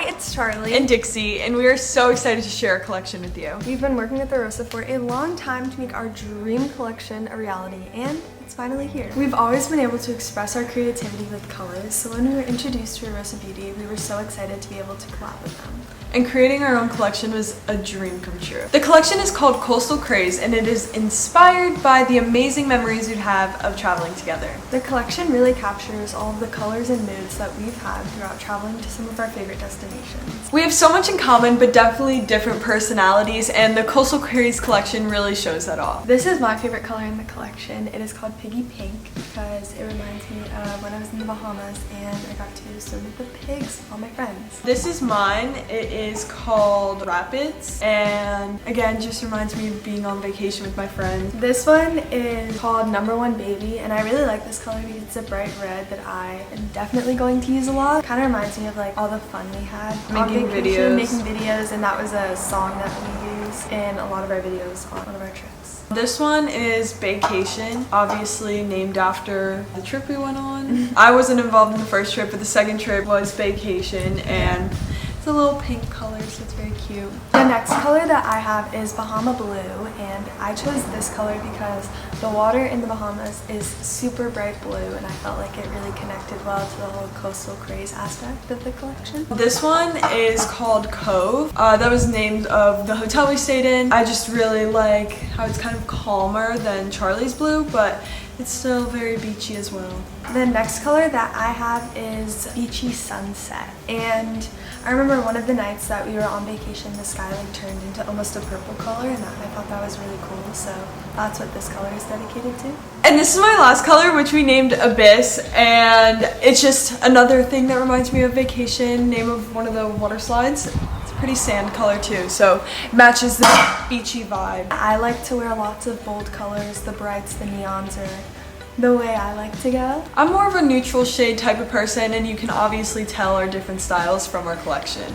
Hi, it's Charli and Dixie, and we are so excited to share our collection with you. We've been working with Orosa for a long time to make our dream collection a reality, and it's finally here. We've always been able to express our creativity with colors, so when we were introduced to Orosa Beauty, we were so excited to be able to collab with them. And creating our own collection was a dream come true. The collection is called Coastal Craze, and it is inspired by the amazing memories we'd have of traveling together. The collection really captures all of the colors and moods that we've had throughout traveling to some of our favorite destinations. We have so much in common, but definitely different personalities, and the Coastal Craze collection really shows that off. This is my favorite color in the collection. It is called Piggy Pink because it reminds me of when I was in the Bahamas and I got to swim with the pigs with all my friends. This is mine. It is called Rapids, and again just reminds me of being on vacation with my friends. This one is called Number One Baby, and I really like this color because it's a bright red that I am definitely going to use a lot. Kind of reminds me of like all the fun we had making videos, and that was a song that we use in a lot of our videos on one of our trips. This one is Vacation, obviously named after the trip we went on. I wasn't involved in the first trip, but the second trip was Vacation, and it's a little pink color, so it's very cute. The next color that I have is Bahama Blue, and I chose this color because the water in the Bahamas is super bright blue, and I felt like it really connected well to the whole coastal craze aspect of the collection. This one is called Cove. That was named of the hotel we stayed in. I just really like how it's kind of calmer than Charli's blue, but it's still very beachy as well. The next color that I have is Beachy Sunset, and I remember one of the nights that we were on vacation, the sky like turned into almost a purple color, and I thought that was really cool, so that's what this color is dedicated to. And this is my last color, which we named Abyss, and it's just another thing that reminds me of vacation, name of one of the water slides. It's a pretty sand color too, so it matches the beachy vibe. I like to wear lots of bold colors, the brights, the neons are the way I like to go. I'm more of a neutral shade type of person, and you can obviously tell our different styles from our collection.